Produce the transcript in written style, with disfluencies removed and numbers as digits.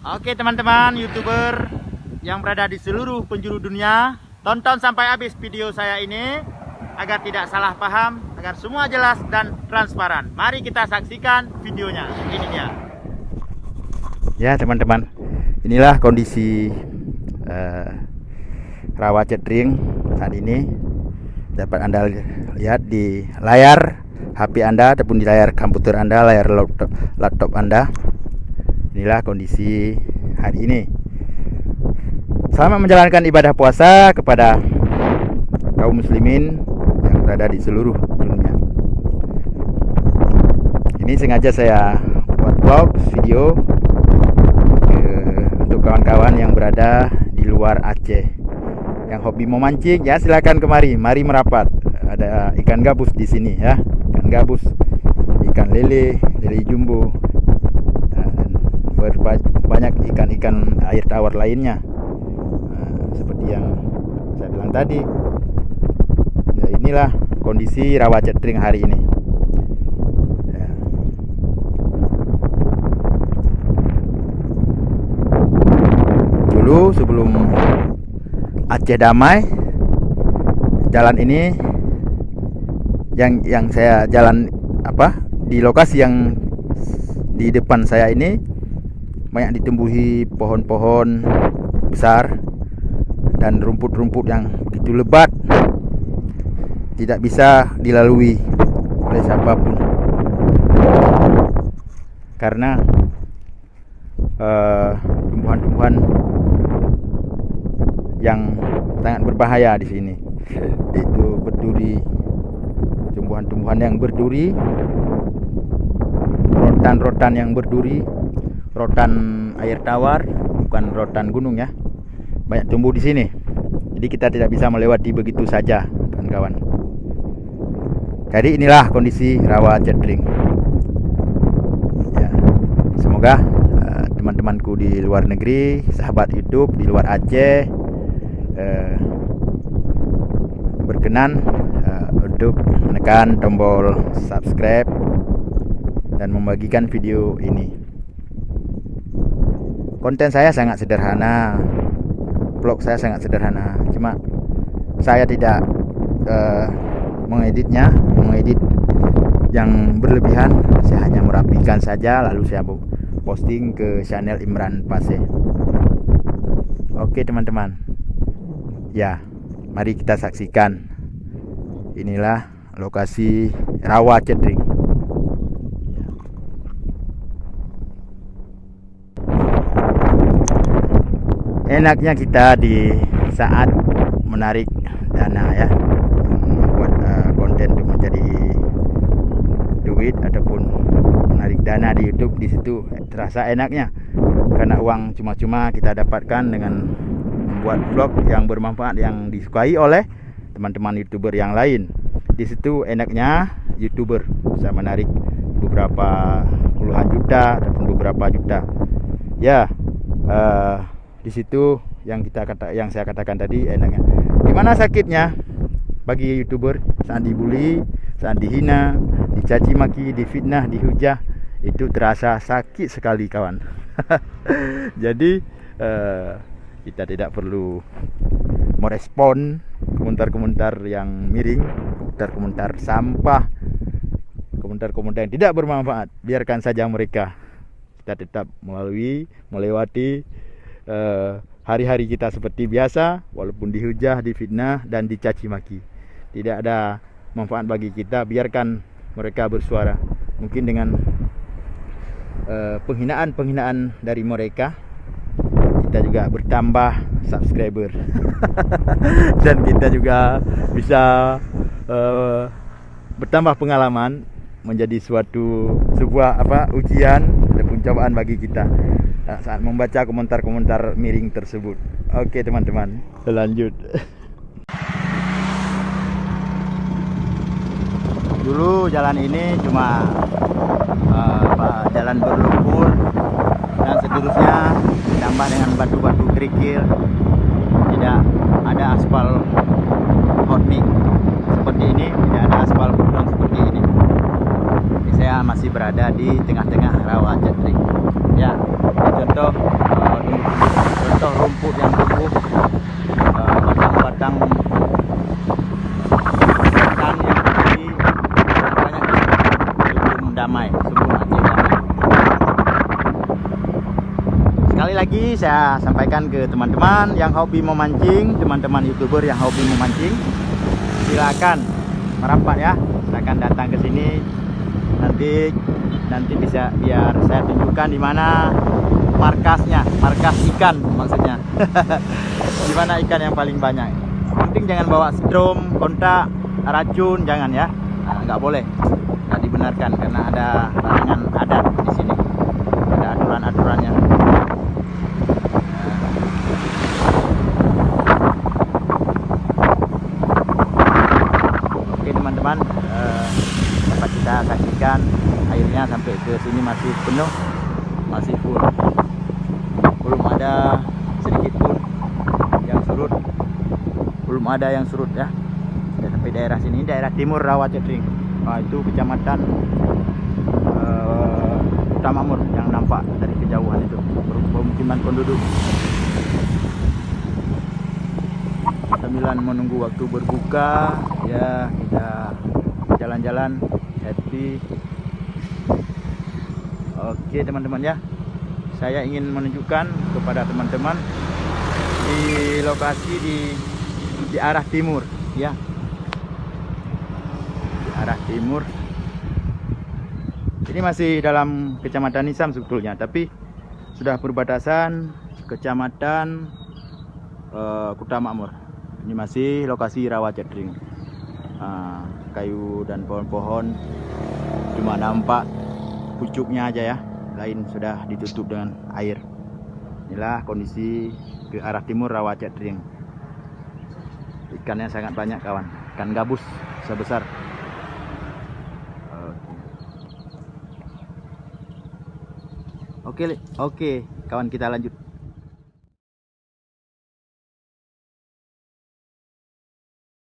Oke teman-teman YouTuber yang berada di seluruh penjuru dunia, tonton sampai habis video saya ini agar tidak salah paham, agar semua jelas dan transparan. Mari kita saksikan videonya. Ini dia. Ya teman-teman, inilah kondisi rawa cetring saat ini. Dapat Anda lihat di layar HP Anda ataupun di layar komputer Anda, layar laptop Anda. Inilah kondisi hari ini. Selamat menjalankan ibadah puasa kepada kaum muslimin yang berada di seluruh dunia. Ini sengaja saya buat vlog video untuk kawan-kawan yang berada di luar Aceh yang hobi memancing, ya silakan kemari, mari merapat. Ada ikan gabus di sini ya, ikan gabus, ikan lele jumbo, banyak ikan-ikan air tawar lainnya. Seperti yang saya bilang tadi, ya, inilah kondisi rawa cetring hari ini ya. Dulu sebelum Aceh damai, jalan ini yang saya jalan di lokasi yang di depan saya ini banyak ditumbuhi pohon-pohon besar dan rumput-rumput yang begitu lebat, tidak bisa dilalui oleh siapapun karena tumbuhan-tumbuhan yang sangat berbahaya di sini. Itu berduri, tumbuhan-tumbuhan yang berduri, rotan-rotan yang berduri, rotan air tawar, bukan rotan gunung ya, banyak tumbuh di sini. Jadi kita tidak bisa melewati begitu saja, kawan-kawan. Jadi inilah kondisi rawa cetring ya. Semoga teman-temanku di luar negeri, sahabat YouTube di luar Aceh berkenan untuk menekan tombol subscribe dan membagikan video ini. Konten saya sangat sederhana, vlog saya sangat sederhana, cuma saya tidak mengedit yang berlebihan. Saya hanya merapikan saja lalu saya posting ke channel Imran Paseh. Oke teman-teman, ya mari kita saksikan. Inilah lokasi rawa cetring. Enaknya kita di saat menarik dana ya, membuat konten untuk mencari duit ataupun menarik dana di YouTube, di situ terasa enaknya karena uang cuma-cuma kita dapatkan dengan membuat vlog yang bermanfaat, yang disukai oleh teman-teman YouTuber yang lain. Di situ enaknya YouTuber bisa menarik beberapa puluhan juta ataupun beberapa juta ya. Di situ yang saya katakan tadi enaknya. Gimana sakitnya bagi YouTuber saat dibully, saat dihina, dicaci maki, difitnah, dihujah, itu terasa sakit sekali kawan. Jadi kita tidak perlu merespon komentar-komentar yang miring, komentar-komentar sampah, komentar-komentar yang tidak bermanfaat. Biarkan saja mereka. Kita tetap melewati hari-hari kita seperti biasa, walaupun dihujah, difitnah, dan dicaci maki. Tidak ada manfaat bagi kita. Biarkan mereka bersuara. Mungkin dengan penghinaan dari mereka, kita juga bertambah subscriber dan kita juga bisa bertambah pengalaman, menjadi sebuah ujian ataupun cobaan bagi kita saat membaca komentar-komentar miring tersebut. Oke teman-teman, lanjut. Dulu jalan ini cuma jalan berlumpur dan seterusnya ditambah dengan batu-batu kerikil, tidak ada aspal hot mix seperti ini, tidak ada aspal beton seperti ini. Saya masih berada di tengah-tengah rawa cetring ya. contoh contoh rumput yang tumbuh, batang-batang ikan yang tinggi, banyak sebelum damai, sebelum Aceh damai. Sekali lagi saya sampaikan ke teman-teman yang hobi memancing, teman-teman YouTuber yang hobi memancing, silakan merapat ya, silakan datang ke sini. Nanti bisa biar saya tunjukkan di mana markas ikan maksudnya. Di mana ikan yang paling banyak. Penting jangan bawa strom, kontak, racun, jangan ya. Nah, nggak boleh, nggak dibenarkan karena ada larangan adat di sini. Ada aturan-aturannya. Oke teman-teman, dapat kita saksikan airnya sampai ke sini masih penuh, masih full, belum ada sedikit pun yang surut, belum ada yang surut ya. Sudah sampai daerah sini, daerah timur Rawa Cedring. Nah, itu kecamatan Kota Makmur yang nampak dari kejauhan itu, pemukiman penduduk. Sambilan menunggu waktu berbuka ya, kita jalan-jalan happy. Oke teman-teman ya, saya ingin menunjukkan kepada teman-teman di lokasi di arah timur ya, di arah timur. Ini masih dalam kecamatan Nisam sebetulnya, tapi sudah perbatasan kecamatan Kota Makmur. Ini masih lokasi Rawa Cedring. Kayu dan pohon-pohon cuma nampak pucuknya aja ya, lain sudah ditutup dengan air. Inilah kondisi ke arah timur Rawa Cedring. Ikannya sangat banyak kawan, ikan gabus sebesar. Oke kawan, kita lanjut.